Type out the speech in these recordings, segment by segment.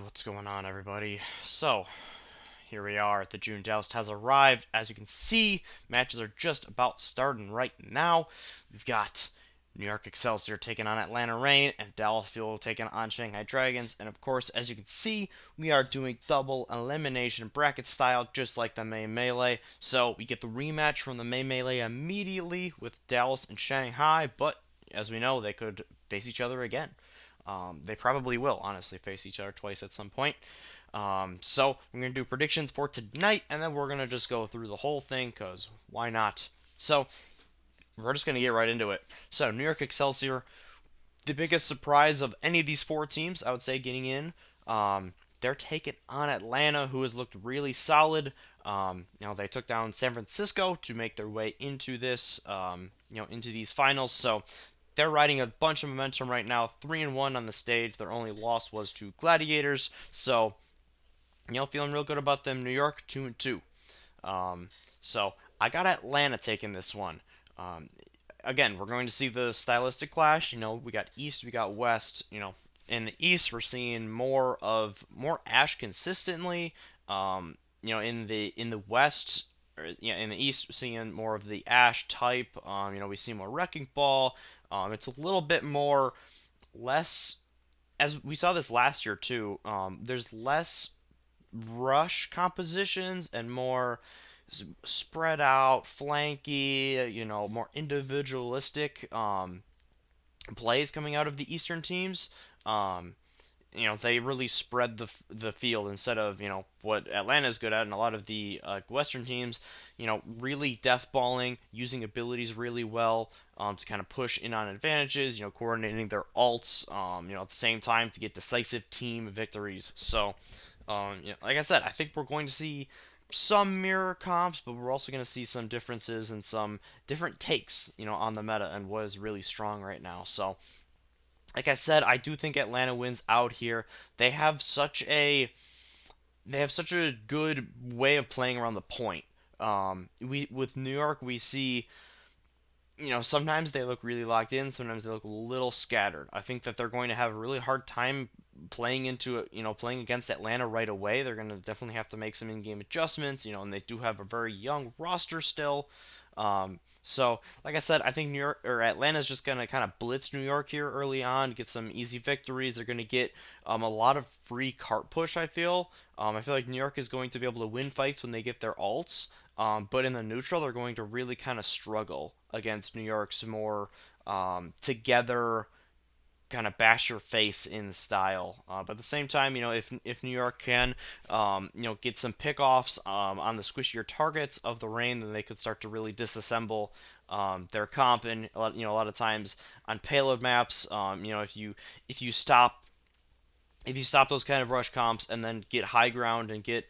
What's going on, everybody? So, here we are. The June Joust has arrived. As you can see, matches are just about starting right now. We've got New York Excelsior taking on Atlanta Reign, and Dallas Fuel taking on Shanghai Dragons. And of course, as you can see, we are doing double elimination bracket style, just like the May Melee. So, we get the rematch from the May Melee immediately with Dallas and Shanghai, but as we know, they could face each other again. They probably will, honestly, face each other twice at some point. So we're going to do predictions for tonight, and then we're going to just go through the whole thing, because why not? So we're just going to get right into it. So New York Excelsior, the biggest surprise of any of these four teams, I would say, getting in. They're taking on Atlanta, who has looked really solid. They took down San Francisco to make their way into this, into these finals. So they're riding a bunch of momentum right now, 3-1 on the stage. Their only loss was to Gladiators, so feeling real good about them. New York 2-2. So I got Atlanta taking this one. Again, we're going to see the stylistic clash. We got East, we got West. In the East, we're seeing more Ash consistently. In the West, in the East, we're seeing more of the Ash type. We see more Wrecking Ball. It's a little bit more less, as we saw this last year too. There's less rush compositions and more spread out, flanky, more individualistic plays coming out of the Eastern teams. Um, they really spread the field instead of what Atlanta's good at, and a lot of the Western teams, really death balling, using abilities really well to kind of push in on advantages, coordinating their ults, at the same time to get decisive team victories. So, like I said, I think we're going to see some mirror comps, but we're also going to see some differences and some different takes, on the meta and what is really strong right now. So, like I said, I do think Atlanta wins out here. They have such a good way of playing around the point. We with New York, we see sometimes they look really locked in, sometimes they look a little scattered. I think that they're going to have a really hard time playing into it, playing against Atlanta right away. They're going to definitely have to make some in-game adjustments, and they do have a very young roster still. So, like I said, I think New York or Atlanta's just gonna kind of blitz New York here early on, get some easy victories. They're gonna get a lot of free cart push. I feel like New York is going to be able to win fights when they get their ults. But in the neutral, they're going to really kind of struggle against New York's more together, kind of bash your face in style. But at the same time, if New York can, get some pickoffs on the squishier targets of the rain, then they could start to really disassemble their comp. And a lot of times on payload maps, if you stop those kind of rush comps and then get high ground and get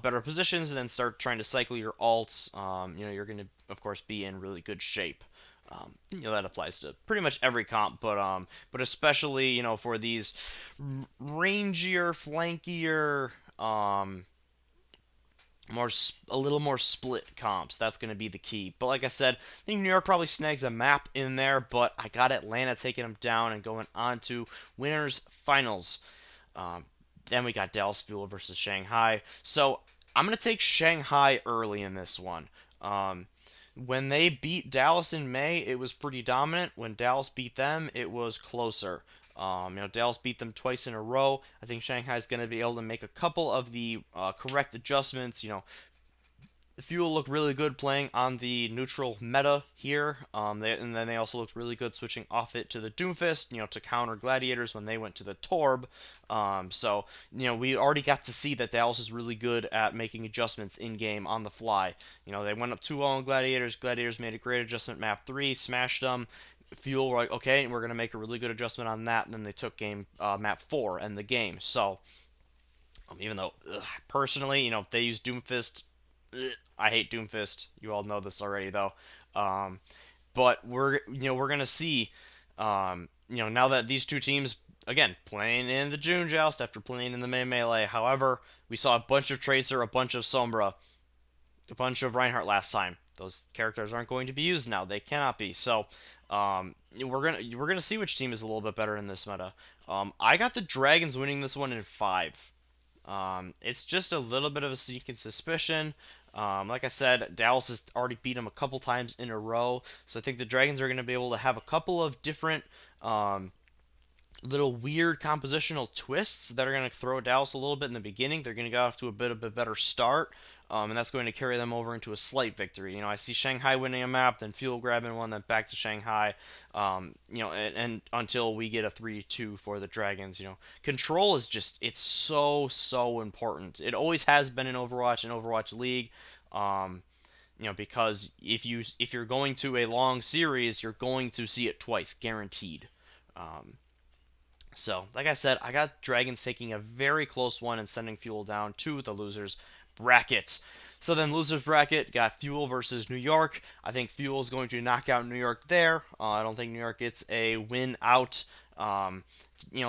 better positions and then start trying to cycle your alts, you're going to, of course, be in really good shape. That applies to pretty much every comp, but especially for these rangier, flankier, a little more split comps. That's going to be the key. But like I said, I think New York probably snags a map in there, but I got Atlanta taking them down and going on to winners finals. Then we got Dallas Fuel versus Shanghai. So I'm going to take Shanghai early in this one. When they beat Dallas in May, it was pretty dominant. When Dallas beat them, it was closer. Dallas beat them twice in a row. I think Shanghai's going to be able to make a couple of the correct adjustments. Fuel looked really good playing on the neutral meta here, and then they also looked really good switching off it to the Doomfist, to counter Gladiators when they went to the Torb. We already got to see that Dallas is really good at making adjustments in game on the fly. They went up 2-0 on Gladiators. Gladiators made a great adjustment map 3, smashed them. Fuel were like, okay, we're going to make a really good adjustment on that, and then they took map 4 and the game. So, even though, personally, if they use Doomfist, I hate Doomfist. You all know this already, though. But we're gonna see, now that these two teams again playing in the June Joust after playing in the May Melee. However, we saw a bunch of Tracer, a bunch of Sombra, a bunch of Reinhardt last time. Those characters aren't going to be used now. They cannot be. So, We're gonna see which team is a little bit better in this meta. I got the Dragons winning this one in 5. It's just a little bit of a sneaking suspicion. Like I said, Dallas has already beat them a couple times in a row, so I think the Dragons are going to be able to have a couple of different um, little weird compositional twists that are going to throw Dallas a little bit in the beginning. They're going to get off to a bit of a better start, and that's going to carry them over into a slight victory. I see Shanghai winning a map, then Fuel grabbing one, then back to Shanghai, and until we get a 3-2 for the Dragons. Control is just, it's so, so important. It always has been in Overwatch and Overwatch League. Because if you're going to a long series, you're going to see it twice, guaranteed. So, like I said, I got Dragons taking a very close one and sending Fuel down to the losers bracket. So then losers bracket got Fuel versus New York. I think Fuel is going to knock out New York there. I don't think New York gets a win out. The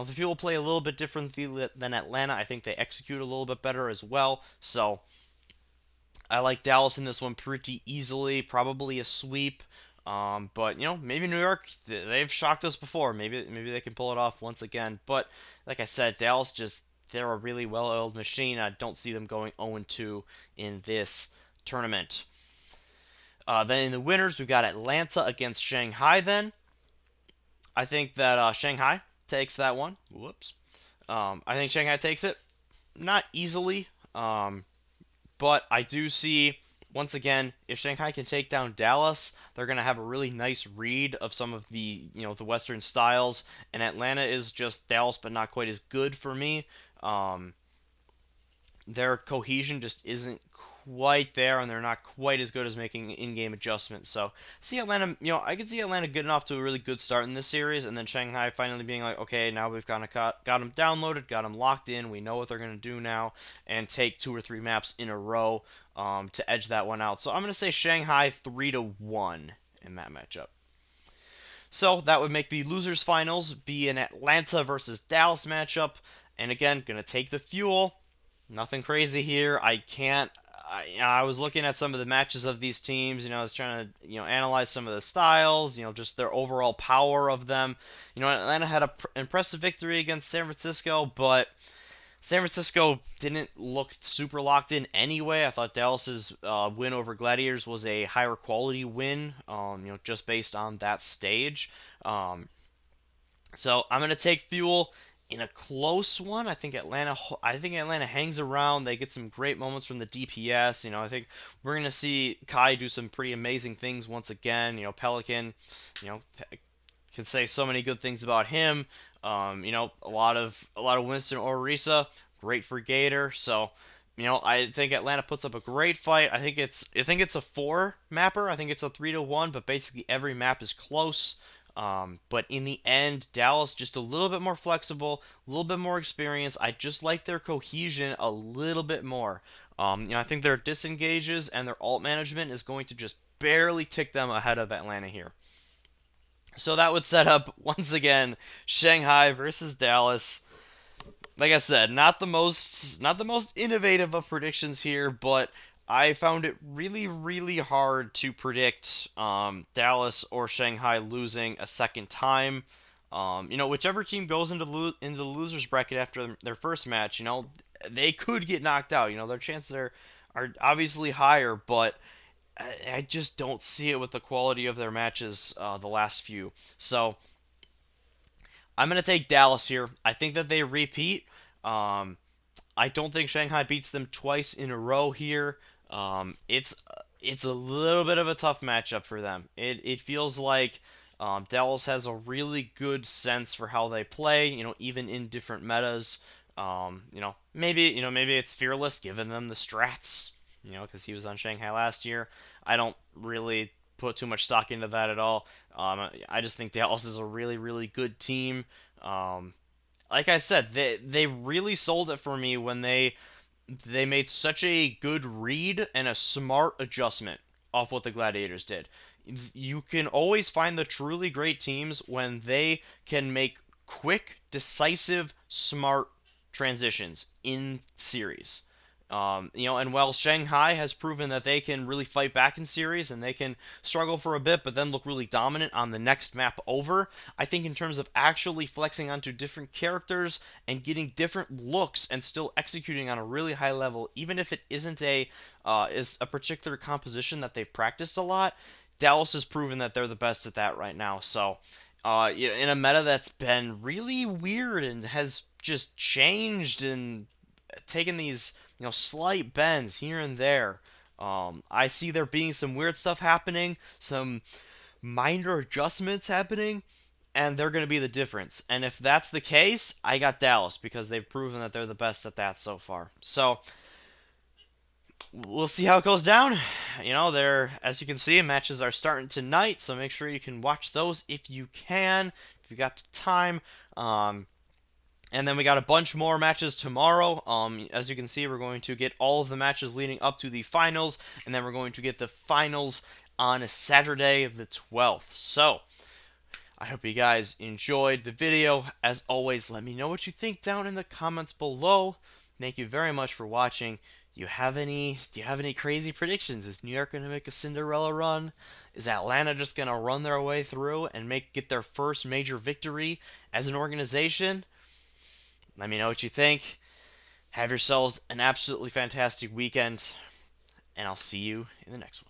Fuel play a little bit differently than Atlanta. I think they execute a little bit better as well. So I like Dallas in this one pretty easily, probably a sweep. But maybe New York, they've shocked us before. Maybe they can pull it off once again. But like I said, Dallas just, they're a really well-oiled machine. I don't see them going 0-2 in this tournament. Then in the winners, we've got Atlanta against Shanghai. Then I think that Shanghai takes that one. Whoops. I think Shanghai takes it, not easily. But I do see, once again, if Shanghai can take down Dallas, they're going to have a really nice read of some of the Western styles. And Atlanta is just Dallas, but not quite as good for me. Their cohesion just isn't quite there, and they're not quite as good as making in-game adjustments. So, see Atlanta, I could see Atlanta getting off to a really good start in this series, and then Shanghai finally being like, okay, now we've kind of got them downloaded, got them locked in, we know what they're going to do now, and take 2 or 3 maps in a row to edge that one out. So I'm going to say Shanghai 3-1 in that matchup. So that would make the losers finals be an Atlanta versus Dallas matchup, and again, going to take the Fuel. Nothing crazy here. I can't. I was looking at some of the matches of these teams. I was trying to analyze some of the styles. Just their overall power of them. Atlanta had an impressive victory against San Francisco, but San Francisco didn't look super locked in anyway. I thought Dallas's win over Gladiators was a higher quality win. Just based on that stage. So I'm gonna take Fuel in a close one. I think Atlanta hangs around. They get some great moments from the DPS. I think we're gonna see Kai do some pretty amazing things once again. Pelican, you know, can say so many good things about him. A lot of Winston Orisa, great for Gator. So, I think Atlanta puts up a great fight. I think it's a 4 mapper. I think it's a 3-1, but basically every map is close. But in the end, Dallas just a little bit more flexible, a little bit more experience. I just like their cohesion a little bit more. I think their disengages and their alt management is going to just barely tick them ahead of Atlanta here. So that would set up once again Shanghai versus Dallas. Like I said, not the most innovative of predictions here, but I found it really, really hard to predict Dallas or Shanghai losing a second time. Whichever team goes into the losers bracket after their first match, they could get knocked out. Their chances are obviously higher, but I just don't see it with the quality of their matches the last few. So I'm gonna take Dallas here. I think that they repeat. I don't think Shanghai beats them twice in a row here. It's a little bit of a tough matchup for them. It feels like Dallas has a really good sense for how they play. Even in different metas. Maybe it's Fearless giving them the strats. Because he was on Shanghai last year. I don't really put too much stock into that at all. I just think Dallas is a really, really good team. Like I said, they really sold it for me when they made such a good read and a smart adjustment off what the Gladiators did. You can always find the truly great teams when they can make quick, decisive, smart transitions in series. And while Shanghai has proven that they can really fight back in series and they can struggle for a bit, but then look really dominant on the next map over, I think in terms of actually flexing onto different characters and getting different looks and still executing on a really high level, even if it isn't is a particular composition that they've practiced a lot, Dallas has proven that they're the best at that right now. So, in a meta that's been really weird and has just changed and taken these slight bends here and there. I see there being some weird stuff happening, some minor adjustments happening, and they're going to be the difference. And if that's the case, I got Dallas because they've proven that they're the best at that so far. So we'll see how it goes down. There, as you can see, matches are starting tonight, so make sure you can watch those if you can, if you got the time. And then we got a bunch more matches tomorrow. As you can see, we're going to get all of the matches leading up to the finals, and then we're going to get the finals on Saturday the 12th. So, I hope you guys enjoyed the video. As always, let me know what you think down in the comments below. Thank you very much for watching. Do you have any crazy predictions? Is New York going to make a Cinderella run? Is Atlanta just going to run their way through and get their first major victory as an organization? Let me know what you think. Have yourselves an absolutely fantastic weekend, and I'll see you in the next one.